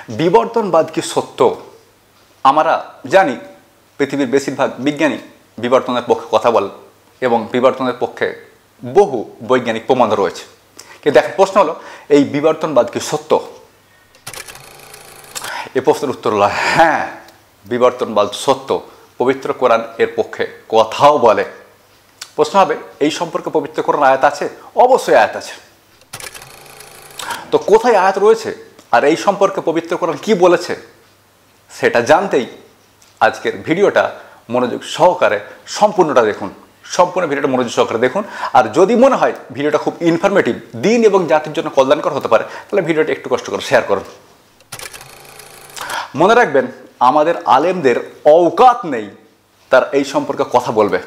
বিবর্তনবাদ কি সত্য? আমরা জানি পৃথিবীর বেশিরভাগ বিজ্ঞানী বিবর্তনের পক্ষে কথা বলেন এবং বিবর্তনের পক্ষে বহু বৈজ্ঞানিক প্রমাণ রয়েছে। কিন্তু দেখেন, প্রশ্ন হলো এই বিবর্তনবাদ কি সত্য? এ প্রশ্নের উত্তর হলো হ্যাঁ, বিবর্তনবাদ সত্য। পবিত্র কোরআন এর পক্ষে কথাও বলে। প্রশ্ন হবে, এই সম্পর্কে পবিত্র কোরআন আয়াত আছে? অবশ্যই আয়াত আছে। তো কোথায় আয়াত রয়েছে আর এই সম্পর্কে পবিত্র কোরআন কি বলেছে সেটা জানতেই আজকের ভিডিওটা মনোযোগ সহকারে সম্পূর্ণটা দেখুন। সম্পূর্ণ ভিডিওটা মনোযোগ সহকারে দেখুন। আর যদি মনে হয় ভিডিওটা খুব ইনফরমেটিভ, দিন এবং জাতির জন্য কল্যাণকর হতে পারে, তাহলে ভিডিওটা একটু কষ্ট করে শেয়ার করুন। মনে রাখবেন, আমাদের আলেমদের অওকাত নেই তার এই সম্পর্কে কথা বলবে,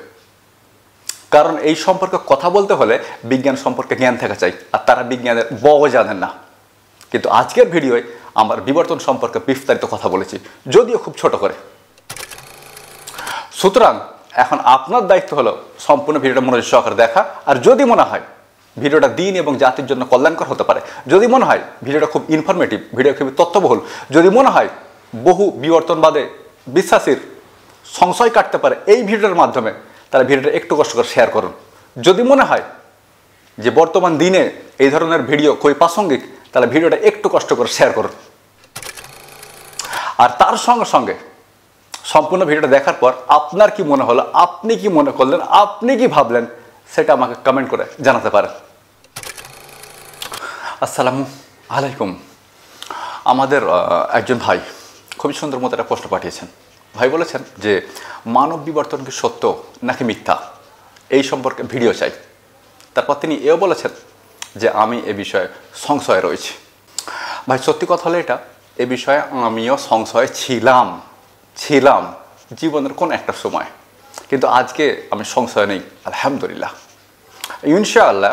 কারণ এই সম্পর্কে কথা বলতে হলে বিজ্ঞান সম্পর্কে জ্ঞান থাকা চাই, আর তারা বিজ্ঞানের বও জানেন না। কিন্তু আজকের ভিডিওয় আমার বিবর্তন সম্পর্কে বিস্তারিত কথা বলেছি, যদিও খুব ছোট করে। সুতরাং এখন আপনার দায়িত্ব হলো সম্পূর্ণ ভিডিওটা মনোযোগ সহকারে দেখা। আর যদি মনে হয় ভিডিওটা দিন এবং জাতির জন্য কল্যাণকর হতে পারে, যদি মনে হয় ভিডিওটা খুব ইনফরমেটিভ, ভিডিও খুবই তথ্যবহুল, যদি মনে হয় বহু বিবর্তনবাদে বিশ্বাসীর সংশয় কাটতে পারে এই ভিডিওটার মাধ্যমে, তাহলে ভিডিওটা একটু কষ্ট করে শেয়ার করুন। যদি মনে হয় যে বর্তমান দিনে এই ধরনের ভিডিও খুবই প্রাসঙ্গিক, তাহলে ভিডিওটা একটু কষ্ট করে শেয়ার করুন। আর তার সঙ্গে সঙ্গে সম্পূর্ণ ভিডিওটা দেখার পর আপনার কি মনে হলো, আপনি কি মনে করলেন, আপনি কি ভাবলেন, সেটা আমাকে কমেন্ট করে জানাতে পারেন। আসসালামু আলাইকুম। আমাদের একজন ভাই খুবই সুন্দর মতো একটা প্রশ্ন পাঠিয়েছেন। ভাই বলেছেন যে মানব বিবর্তন কি সত্য নাকি মিথ্যা, এই সম্পর্কে ভিডিও চাই। তারপর তিনি এও বলেছেন যে আমি এ বিষয়ে সংশয়ে রয়েছি। ভাই সত্যি কথা হলো এটা, এ বিষয়ে আমিও সংশয়ে ছিলাম জীবনের কোন একটা সময়, কিন্তু আজকে আমি সংশয় নেই, আলহামদুলিল্লাহ। ইনশাআল্লাহ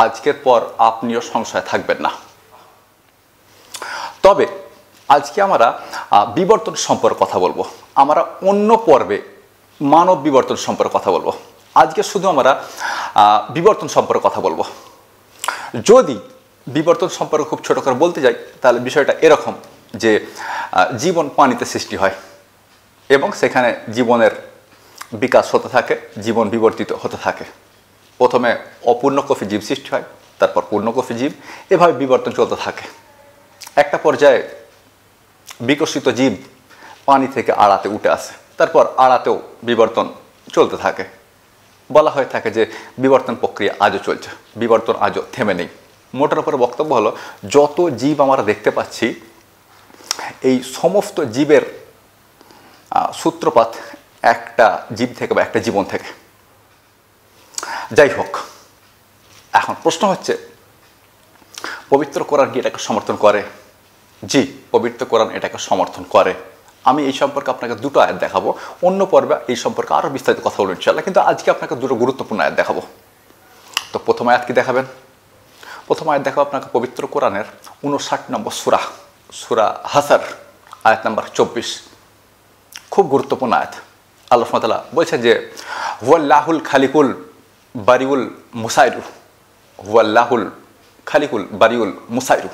আজকের পর আপনিও সংশয় থাকবেন না। তবে আজকে আমরা বিবর্তন সম্পর্কে কথা বলবো। আমরা অন্য পর্বে মানব বিবর্তন সম্পর্কে কথা বলবো। আজকে শুধু আমরা বিবর্তন সম্পর্কে কথা বলবো। যদি বিবর্তন সম্পর্কে খুব ছোট করে বলতে যাই, তাহলে বিষয়টা এরকম যে জীবন পানিতে সৃষ্টি হয় এবং সেখানে জীবনের বিকাশ হতে থাকে, জীবন বিবর্তিত হতে থাকে। প্রথমে অপূর্ণকোষী জীব সৃষ্টি হয়, তারপর পূর্ণকোষী জীব, এভাবে বিবর্তন চলতে থাকে। একটা পর্যায়ে বিকশিত জীব পানি থেকে আড়াতে উঠে আসে, তারপর আড়াতেও বিবর্তন চলতে থাকে। বলা হয়ে থাকে যে বিবর্তন প্রক্রিয়া আজও চলছে, বিবর্তন আজও থেমে নেই। মোটের উপরে বক্তব্য হলো, যত জীব আমরা দেখতে পাচ্ছি এই সমস্ত জীবের সূত্রপাত একটা জীব থেকে বা একটা জীবন থেকে। যাই হোক, এখন প্রশ্ন হচ্ছে পবিত্র কোরআন কি এটাকে সমর্থন করে? জি, পবিত্র কোরআন এটাকে সমর্থন করে। আমি এই সম্পর্কে আপনাকে দুটো আয়াত দেখাবো। অন্য পর্বে এই সম্পর্কে আরও বিস্তারিত কথা বলবো ইনশাআল্লাহ, কিন্তু আজকে আপনাকে দুটো গুরুত্বপূর্ণ আয়াত দেখাবো। তো প্রথম আয়াত কি দেখাবেন? প্রথম আয়াত দেখাবো আপনাকে পবিত্র কোরআনের 59 নম্বর সূরা হাসর, আয়াত নাম্বার 24। খুব গুরুত্বপূর্ণ আয়াত। আল্লাহ সুবহানাহু ওয়া তাআলা বলছেন যে হুয়াল্লাহুল খালিকুল বারিউল মুসাইরু, হুয়াল্লাহুল খালিকুল বারিউল মুসাইরু।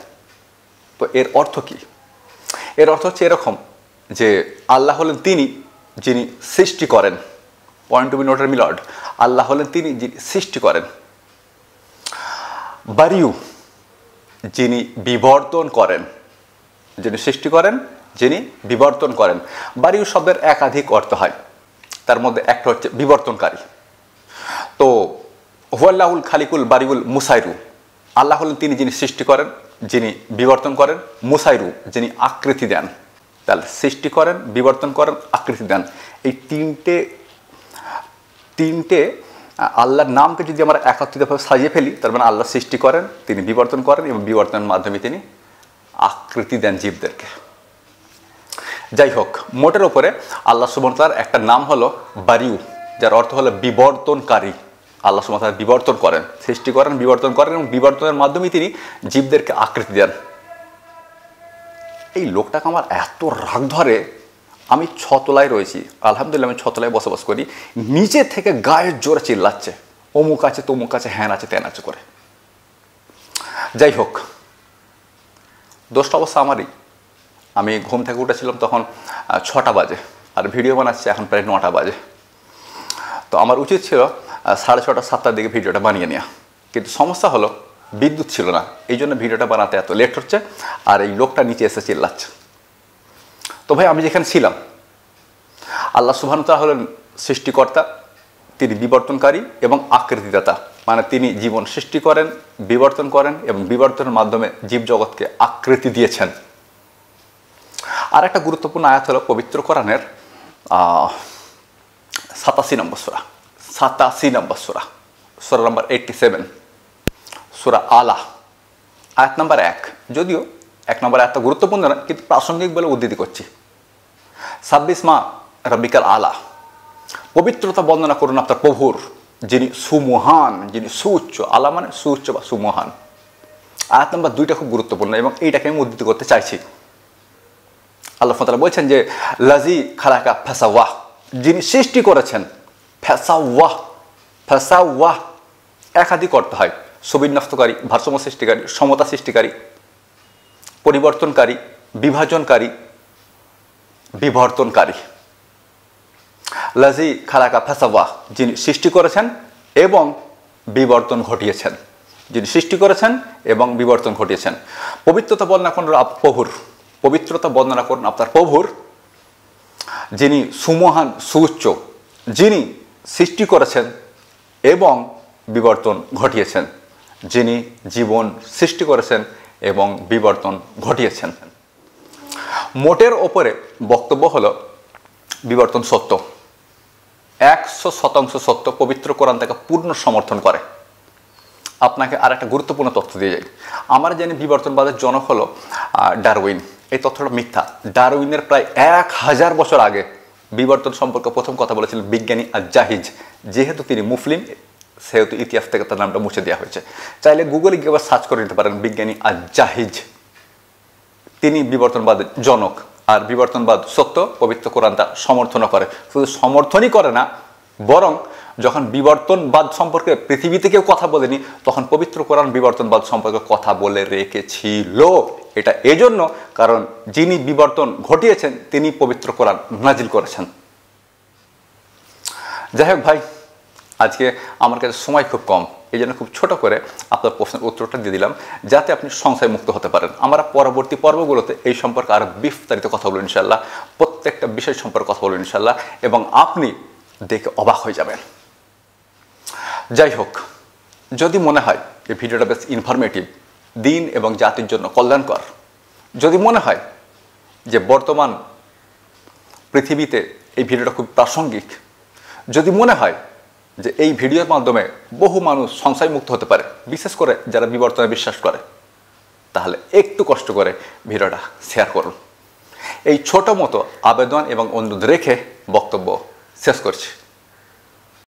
তো এর অর্থ কি? এর অর্থ হচ্ছে এরকম যে আল্লাহ হলেন তিনি যিনি সৃষ্টি করেন। Point to be noted milord, Allah হলেন তিনি যিনি সৃষ্টি করেন। বারিউ, যিনি বিবর্তন করেন, যিনি সৃষ্টি করেন, যিনি বিবর্তন করেন। বারিউ শব্দের একাধিক অর্থ হয়, তার মধ্যে একটা হচ্ছে বিবর্তনকারী। তো হুয়াল্লাহুল খালিকুল বারিউল মুসাইরু, আল্লাহ হলেন তিনি যিনি সৃষ্টি করেন, যিনি বিবর্তন করেন, মুসাইরু যিনি আকৃতি দেন। তাহলে সৃষ্টি করেন, বিবর্তন করেন, আকৃতি দেন। এই তিনটে আল্লাহর নামকে যদি আমরা একত্রিতভাবে সাজিয়ে ফেলি, তার মানে আল্লাহ সৃষ্টি করেন, তিনি বিবর্তন করেন এবং বিবর্তনের মাধ্যমে তিনি আকৃতি দেন জীবদেরকে। যাই হোক, মোটের ওপরে আল্লাহ সুবহানাহু ওয়া তাআলার একটা নাম হলো বারিউ, যার অর্থ হলো বিবর্তনকারী। আল্লাহ সুবহানাহু ওয়া তাআলা বিবর্তন করেন, সৃষ্টি করেন, বিবর্তন করেন এবং বিবর্তনের মাধ্যমে তিনি জীবদেরকে আকৃতি দেন। এই লোকটাকে আমার এত রাগ ধরে, আমি 6 তলায় রয়েছি, আলহামদুলিল্লাহ আমি 6 তলায় বসবাস করি, নিচে থেকে গায়ের জোরে চিল্লাচ্ছে, অমুক আছে তমুক আছে, হ্যান আছে ত্যান আছে করে। যাই হোক, দোষটা অবশ্য আমারই। আমি ঘুম থেকে উঠেছিলাম তখন 6টা বাজে, আর ভিডিও বানাচ্ছি এখন প্রায় 9টা বাজে। তো আমার উচিত ছিল 6:30 7টার দিকে ভিডিওটা বানিয়ে নেওয়া, কিন্তু সমস্যা হলো বিদ্যুৎ ছিল না, এই জন্য ভিডিওটা বানাতে এত লেট হচ্ছে, আর এই লোকটা নিচে এসে চিল্লাচ্ছে। তো ভাই আমি যেখানে ছিলাম, আল্লাহ সুবহানাহু ওয়া তাআলা হলেন সৃষ্টিকর্তা, তিনি বিবর্তনকারী এবং আকৃতিদাতা, মানে তিনি জীবন সৃষ্টি করেন, বিবর্তন করেন এবং বিবর্তনের মাধ্যমে জীবজগৎকে আকৃতি দিয়েছেন। আর একটা গুরুত্বপূর্ণ আয়াত হলো পবিত্র কোরআনের 87 নম্বর সূরা, 87 নম্বর সূরা, সূরা নম্বর 87, সূরা আলা, আয়াত নাম্বার 1। যদিও 1 নম্বর আয়াতটা গুরুত্বপূর্ণ না, কিন্তু প্রাসঙ্গিক বলে উদ্ধৃতি করছি। সাব্বিসমা রাব্বিকাল আলা, পবিত্রতা বর্ণনা করুন আপনার প্রভুর, যিনি সুমহান, যিনি সুউচ্চ। আলা মানে সুউচ্চ বা সুমহান। আয়াত নাম্বার 2টা খুব গুরুত্বপূর্ণ এবং এইটাকে আমি উদ্ধৃতি করতে চাইছি। আল্লাহ তাআলা বলছেন যে লাজি খালাকা ফাসাওয়াহ, যিনি সৃষ্টি করেছেন। ফাসাওয়াহ, ফাসাওয়াহ একাধিক অর্থ হয়, সুবিন্যস্তকারী, ভারসাম্য সৃষ্টিকারী, সমতা সৃষ্টিকারী, পরিবর্তনকারী, বিভাজনকারী, বিবর্তনকারী। লাজি খালাকা ফাসাওয়াহ, যিনি সৃষ্টি করেছেন এবং বিবর্তন ঘটিয়েছেন, যিনি সৃষ্টি করেছেন এবং বিবর্তন ঘটিয়েছেন। পবিত্রতা বর্ণনা করুন প্রভুর, পবিত্রতা বর্ণনা করুন আপনার প্রভুর, যিনি সুমহান, সুউচ্চ, যিনি সৃষ্টি করেছেন এবং বিবর্তন ঘটিয়েছেন, যিনি জীবন সৃষ্টি করেছেন এবং বিবর্তন ঘটিয়েছেন। মোটের ওপরে বক্তব্য হলো বিবর্তন সত্য, 100% সত্য। পবিত্র কোরআন তাকে পূর্ণ সমর্থন করে। আপনাকে আর একটা গুরুত্বপূর্ণ তথ্য দিয়ে যাই। আমরা জানি বিবর্তনবাদের জনক হলো ডারউইন। এই তথ্যটা মিথ্যা। ডারউইনের প্রায় 1000 বছর আগে বিবর্তন সম্পর্কে প্রথম কথা বলেছিলেন বিজ্ঞানী আল-জাহিজ। যেহেতু তিনি মুসলিম, সেহেতু ইতিহাস থেকে তার নামটা মুছে দেওয়া হয়েছে। চাইলে গুগলে গিয়ে আবার সার্চ করে নিতে পারেন বিজ্ঞানী আল-জাহিজ, তিনি বিবর্তনবাদের জনক। আর বিবর্তনবাদ সত্য, পবিত্র কোরআন তা সমর্থন করে। শুধু সমর্থনই করে না, বরং যখন বিবর্তনবাদ সম্পর্কে পৃথিবীতে কেউ কথা বলেনি, তখন পবিত্র কোরআন বিবর্তনবাদ সম্পর্কে কথা বলে রেখেছিল। এটা এজন্য কারণ যিনি বিবর্তন ঘটিয়েছেন তিনি পবিত্র কোরআন নাজিল করেছেন। যাই হোক ভাই, আজকে আমার কাছে সময় খুব কম, এই জন্য খুব ছোট করে আপনার প্রশ্নের উত্তরটা দিয়ে দিলাম, যাতে আপনি সংশয় মুক্ত হতে পারেন। আমরা পরবর্তী পর্বগুলোতে এই সম্পর্কে আরও বিস্তারিত কথা বলবো ইনশাল্লাহ, প্রত্যেকটা বিষয় সম্পর্কে কথা বলবো ইনশাল্লাহ, এবং আপনি দেখে অবাক হয়ে যাবেন। যাই হোক, যদি মনে হয় এই ভিডিওটা বেশ ইনফরমেটিভ, দিন এবং জাতির জন্য কল্যাণকর, যদি মনে হয় যে বর্তমান পৃথিবীতে এই ভিডিওটা খুব প্রাসঙ্গিক, যদি মনে হয় যে এই ভিডিওর মাধ্যমে বহু মানুষ সংশয়মুক্ত হতে পারে, বিশেষ করে যারা বিবর্তনে বিশ্বাস করে, তাহলে একটু কষ্ট করে ভিডিওটা শেয়ার করুন। এই ছোট মতো আবেদন এবং অনুরোধ রেখে বক্তব্য শেষ করছি।